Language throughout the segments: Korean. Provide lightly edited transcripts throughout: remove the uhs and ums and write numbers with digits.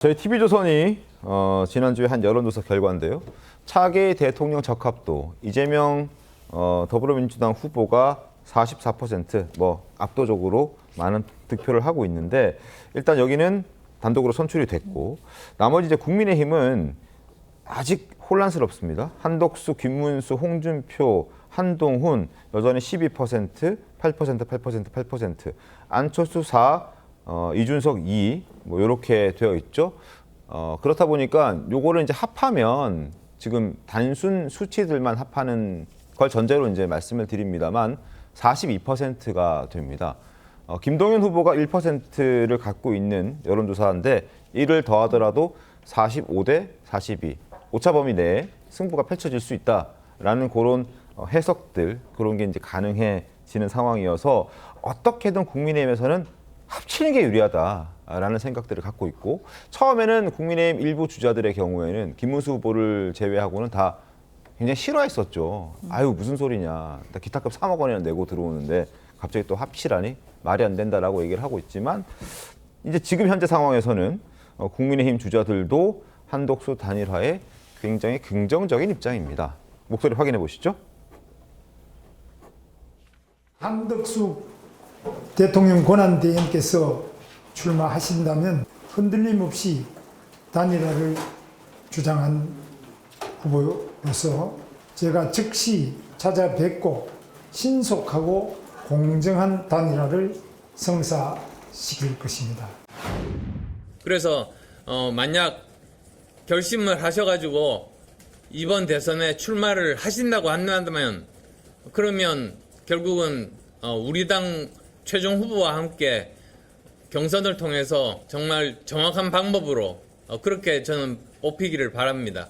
저희 TV조선이 지난주에 한 여론조사 결과인데요. 차기 대통령 적합도 이재명 더불어민주당 후보가 44% 압도적으로 많은 득표를 하고 있는데 일단 여기는 단독으로 선출이 됐고 나머지 이제 국민의힘은 아직 혼란스럽습니다. 한덕수, 김문수, 홍준표, 한동훈 여전히 12%, 8%, 8%, 8%, 안철수 4, 이준석 2, 이렇게 되어 있죠. 그렇다 보니까 요거를 이제 합하면 지금 단순 수치들만 합하는 걸 전제로 이제 말씀을 드립니다만 42%가 됩니다. 김동연 후보가 1%를 갖고 있는 여론조사인데 이를 더하더라도 45대 42, 오차범위 내에 승부가 펼쳐질 수 있다라는 그런 해석들, 그런 게 이제 가능해지는 상황이어서 어떻게든 국민의힘에서는 합치는 게 유리하다라는 생각들을 갖고 있고 처음에는 국민의힘 일부 주자들의 경우에는 김문수 후보를 제외하고는 다 굉장히 싫어했었죠. 아유 무슨 소리냐. 나 기타값 3억 원이나 내고 들어오는데 갑자기 또 합치라니 말이 안 된다라고 얘기를 하고 있지만 이제 지금 현재 상황에서는 국민의힘 주자들도 한덕수 단일화에 굉장히 긍정적인 입장입니다. 목소리 확인해 보시죠. 한덕수 대통령 권한대행께서 출마하신다면 흔들림 없이 단일화를 주장한 후보로서 제가 즉시 찾아뵙고 신속하고 공정한 단일화를 성사시킬 것입니다. 그래서 만약 결심을 하셔가지고 이번 대선에 출마를 하신다고 한다면 그러면 결국은 우리 당 최종 후보와 함께 경선을 통해서 정말 정확한 방법으로 그렇게 저는 뽑히기를 바랍니다.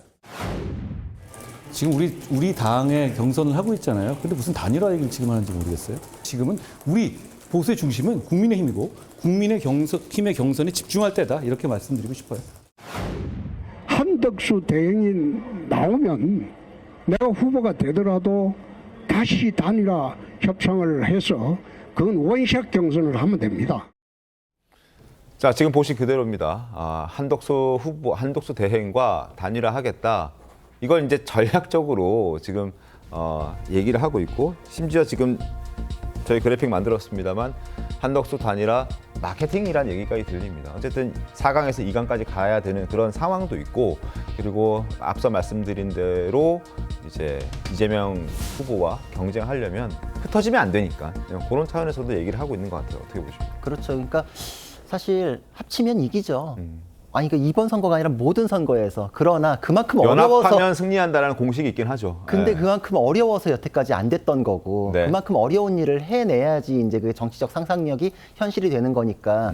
지금 우리 당의 경선을 하고 있잖아요. 근데 무슨 단일화 얘기를 지금 하는지 모르겠어요. 지금은 우리 보수의 중심은 국민의힘이고 국민의힘의 경선에 집중할 때다 이렇게 말씀드리고 싶어요. 한덕수 대행이 나오면 내가 후보가 되더라도 다시 단일화 협상을 해서 그건 원샷 경선을 하면 됩니다. 자, 지금 보신 그대로입니다. 한덕수 후보, 한덕수 대행과 단일화 하겠다. 이걸 이제 전략적으로 지금 얘기를 하고 있고 심지어 지금 저희 그래픽 만들었습니다만 한덕수 단일화 마케팅이란 얘기까지 들립니다. 어쨌든 4강에서 2강까지 가야 되는 그런 상황도 있고 그리고 앞서 말씀드린 대로 이제 이재명 후보와 경쟁하려면 흩어지면 안 되니까 그런 차원에서도 얘기를 하고 있는 것 같아요. 어떻게 보십니까? 그렇죠. 그러니까 사실 합치면 이기죠. 아니 그러니까 이번 선거가 아니라 모든 선거에서 그러나 그만큼 어려워서 연합하면 승리한다라는 공식이 있긴 하죠. 근데 네. 그만큼 어려워서 여태까지 안 됐던 거고 네. 그만큼 어려운 일을 해내야지 이제 그 정치적 상상력이 현실이 되는 거니까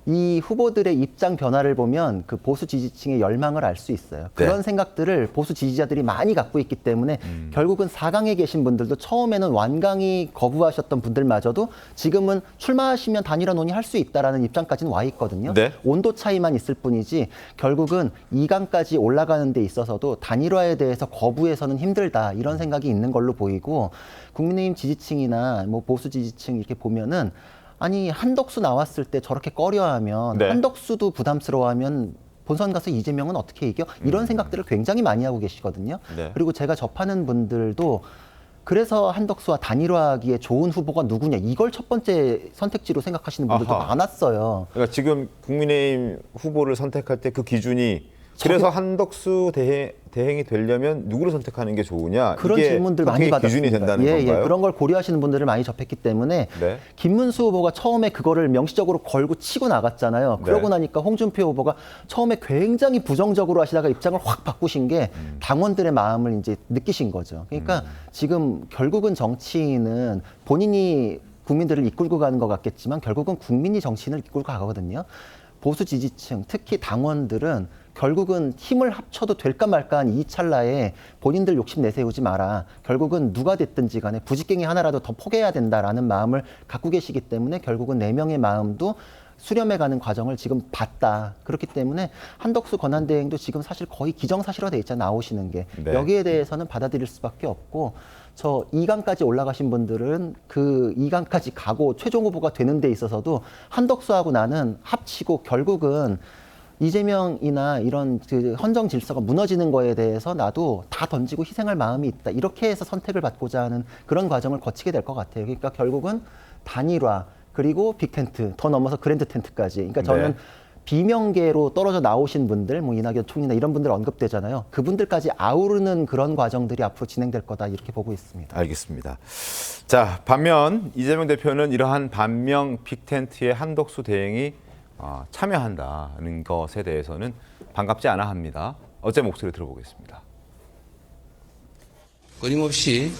이 후보들의 입장 변화를 보면 그 보수 지지층의 열망을 알 수 있어요. 그런 네. 생각들을 보수 지지자들이 많이 갖고 있기 때문에 결국은 4강에 계신 분들도 처음에는 완강히 거부하셨던 분들마저도 지금은 출마하시면 단일화 논의할 수 있다라는 입장까지는 와 있거든요. 네. 온도 차이만 있을 뿐이지 결국은 2강까지 올라가는 데 있어서도 단일화에 대해서 거부해서는 힘들다 이런 생각이 있는 걸로 보이고 국민의힘 지지층이나 보수 지지층 이렇게 보면은 아니 한덕수 나왔을 때 저렇게 꺼려하면 네. 한덕수도 부담스러워하면 본선 가서 이재명은 어떻게 이겨? 이런 생각들을 굉장히 많이 하고 계시거든요. 네. 그리고 제가 접하는 분들도 그래서 한덕수와 단일화하기에 좋은 후보가 누구냐 이걸 첫 번째 선택지로 생각하시는 분들도 아하. 많았어요. 그러니까 지금 국민의힘 후보를 선택할 때 그 기준이 그래서 한덕수 대행이 되려면 누구를 선택하는 게 좋으냐 그런 이게 질문들 많이 선택의 기준이 받았습니다. 된다는 예, 건가요? 그런 걸 고려하시는 분들을 많이 접했기 때문에 네. 김문수 후보가 처음에 그거를 명시적으로 걸고 치고 나갔잖아요. 그러고 네. 나니까 홍준표 후보가 처음에 굉장히 부정적으로 하시다가 입장을 확 바꾸신 게 당원들의 마음을 이제 느끼신 거죠. 그러니까 지금 결국은 정치인은 본인이 국민들을 이끌고 가는 것 같겠지만 결국은 국민이 정치인을 이끌고 가거든요. 보수 지지층, 특히 당원들은 결국은 힘을 합쳐도 될까 말까한 이 찰나에 본인들 욕심 내세우지 마라. 결국은 누가 됐든지 간에 부직갱이 하나라도 더 포개해야 된다라는 마음을 갖고 계시기 때문에 결국은 4명의 마음도 수렴해가는 과정을 지금 봤다. 그렇기 때문에 한덕수 권한대행도 지금 사실 거의 기정사실화돼 있잖아요. 나오시는 게. 네. 여기에 대해서는 받아들일 수밖에 없고 저 2강까지 올라가신 분들은 그 2강까지 가고 최종 후보가 되는 데 있어서도 한덕수하고 나는 합치고 결국은 이재명이나 이런 그 헌정 질서가 무너지는 거에 대해서 나도 다 던지고 희생할 마음이 있다. 이렇게 해서 선택을 받고자 하는 그런 과정을 거치게 될 것 같아요. 그러니까 결국은 단일화 그리고 빅텐트 더 넘어서 그랜드 텐트까지. 그러니까 저는 네. 비명계로 떨어져 나오신 분들, 뭐 이낙연 총리나 이런 분들 언급되잖아요. 그분들까지 아우르는 그런 과정들이 앞으로 진행될 거다 이렇게 보고 있습니다. 알겠습니다. 자, 반면 이재명 대표는 이러한 반명 빅텐트의 한덕수 대행이 참여한다는 것에 대해서는 반갑지 않아 합니다. 어제 목소리 들어보겠습니다. 끊임없이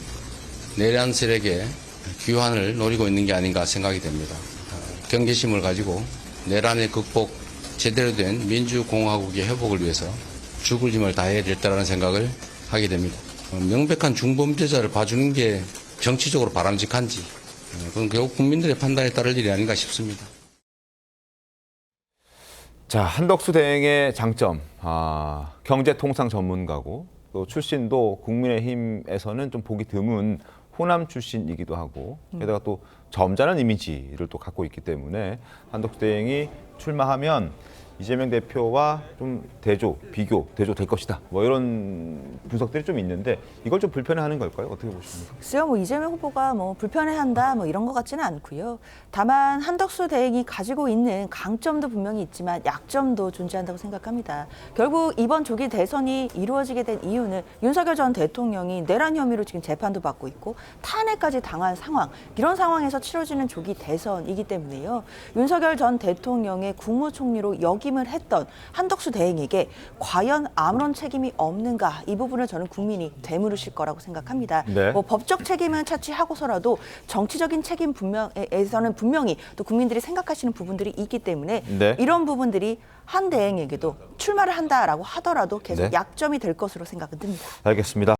내란 세력의 귀환을 노리고 있는 게 아닌가 생각이 됩니다. 경계심을 가지고 내란의 극복, 제대로 된 민주공화국의 회복을 위해서 죽을 힘을 다해야 될 거라는 생각을 하게 됩니다. 명백한 중범죄자를 봐주는 게 정치적으로 바람직한지 그건 결국 국민들의 판단에 따를 일이 아닌가 싶습니다. 자, 한덕수 대행의 장점, 경제통상 전문가고 또 출신도 국민의힘에서는 좀 보기 드문 호남 출신이기도 하고 게다가 또 점잖은 이미지를 또 갖고 있기 때문에 한덕수 대행이 출마하면 이재명 대표와 좀 비교 될 것이다. 뭐 이런 분석들이 좀 있는데 이걸 좀 불편해하는 걸까요? 어떻게 보십니까? 글쎄요, 뭐 이재명 후보가 뭐 불편해한다 뭐 이런 것 같지는 않고요. 다만 한덕수 대행이 가지고 있는 강점도 분명히 있지만 약점도 존재한다고 생각합니다. 결국 이번 조기 대선이 이루어지게 된 이유는 윤석열 전 대통령이 내란 혐의로 지금 재판도 받고 있고 탄핵까지 당한 상황, 이런 상황에서 치러지는 조기 대선이기 때문에요. 윤석열 전 대통령의 국무총리로 역임을 했던 한덕수 대행에게 과연 아무런 책임이 없는가, 이 부분을 저는 국민이 되물으실 거라고 생각합니다. 네. 뭐 법적 책임은 차치하고서라도 정치적인 책임 에서는 분명히 또 국민들이 생각하시는 부분들이 있기 때문에 네. 이런 부분들이 한 대행에게도 출마를 한다라고 하더라도 계속 네. 약점이 될 것으로 생각은 듭니다. 알겠습니다.